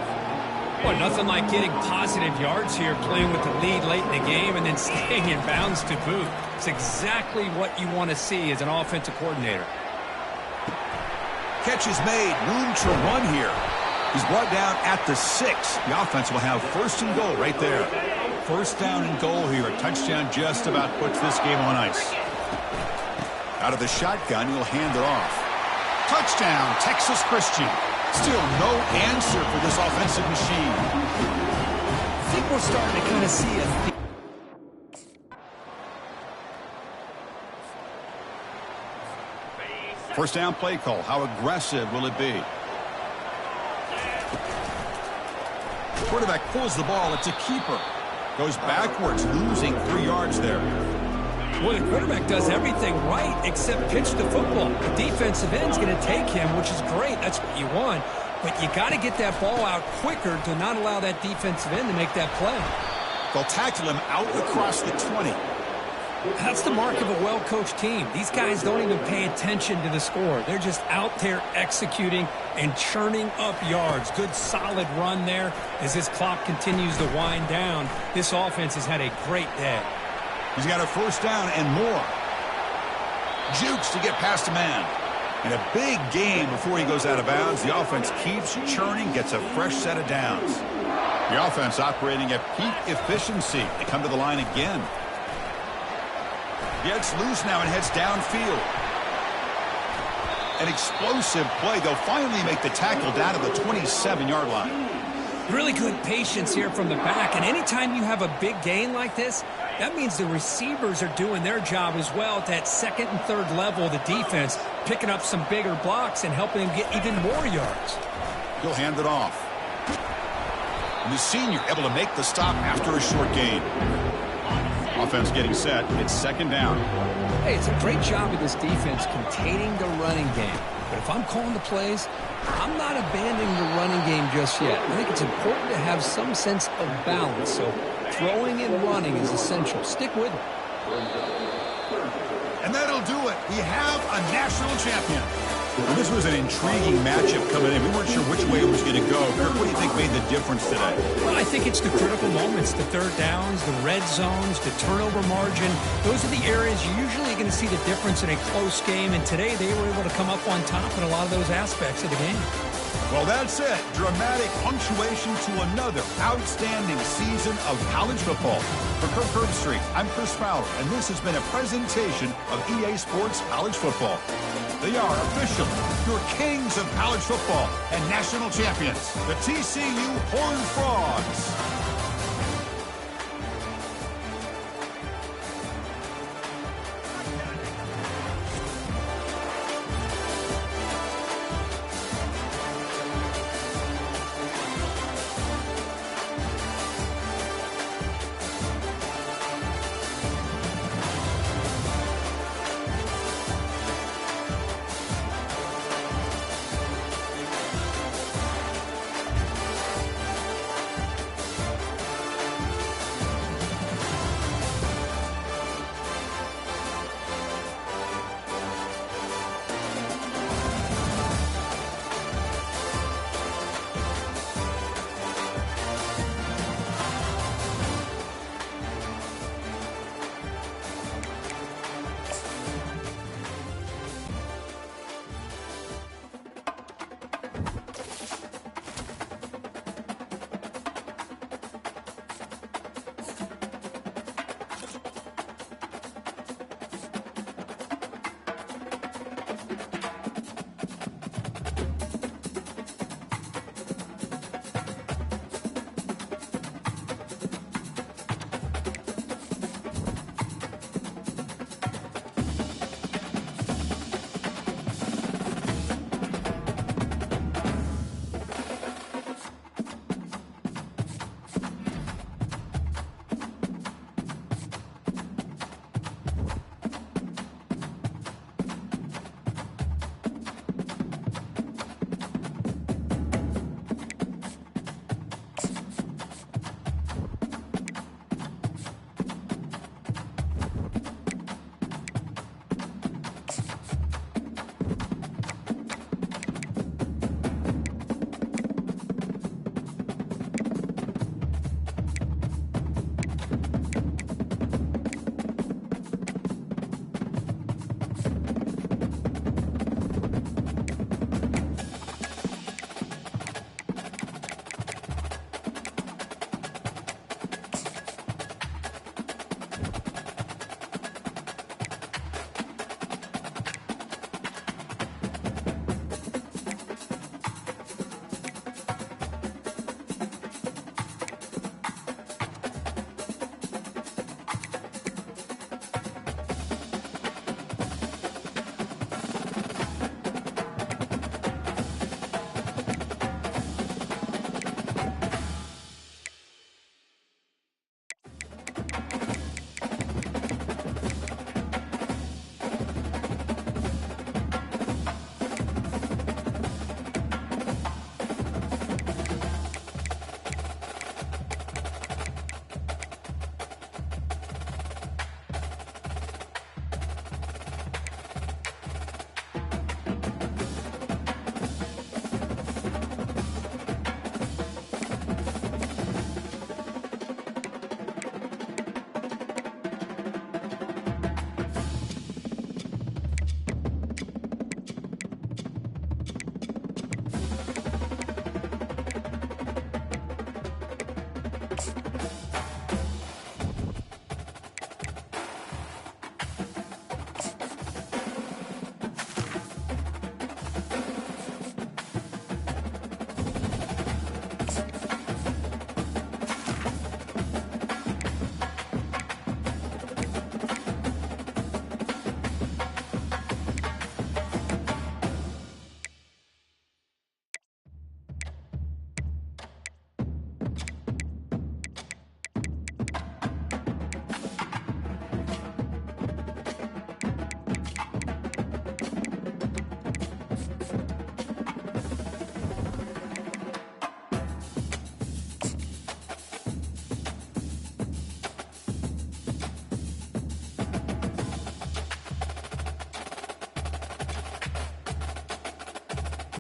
Well, nothing like getting positive yards here, playing with the lead late in the game, and then staying in bounds to boot. It's exactly what you want to see as an offensive coordinator. Catch is made. Room to run here. He's brought down at the 6. The offense will have first and goal right there. First down and goal here. A touchdown just about puts this game on ice. Out of the shotgun, he'll hand it off. Touchdown, Texas Christian. Still no answer for this offensive machine. I think we're starting to kind of see a First down play call. How aggressive will it be? Quarterback pulls the ball. It's a keeper. Goes backwards, losing 3 yards there. Well, the quarterback does everything right except pitch the football. The defensive end's going to take him, which is great. That's what you want. But you got to get that ball out quicker to not allow that defensive end to make that play. They'll tackle him out across the 20. That's the mark of a well-coached team. These guys don't even pay attention to the score. They're just out there executing and churning up yards. Good, solid run there as this clock continues to wind down. This offense has had a great day. He's got a first down and more. Jukes to get past a man. And a big game before he goes out of bounds. The offense keeps churning, gets a fresh set of downs. The offense operating at peak efficiency. They come to the line again. Gets loose now and heads downfield. An explosive play. They'll finally make the tackle down to the 27-yard line. Really good patience here from the back. And anytime you have a big gain like this, that means the receivers are doing their job as well at that second and third level of the defense, picking up some bigger blocks and helping them get even more yards. He'll hand it off. And the senior able to make the stop after a short gain. Offense getting set. It's second down. Hey, it's a great job of this defense containing the running game. But if I'm calling the plays, I'm not abandoning the running game just yet. I think it's important to have some sense of balance. So throwing and running is essential. Stick with it. And that'll do it. We have a national champion. Well, this was an intriguing matchup coming in. We weren't sure which way it was going to go. Kirk, what do you think made the difference today? Well, I think it's the critical moments, the third downs, the red zones, the turnover margin. Those are the areas you're usually going to see the difference in a close game. And today they were able to come up on top in a lot of those aspects of the game. Well, that's it. Dramatic punctuation to another outstanding season of college football. For Kirk Herbstreit, I'm Chris Fowler, and this has been a presentation of EA Sports College Football. They are officially your kings of college football and national champions, the TCU Horned Frogs.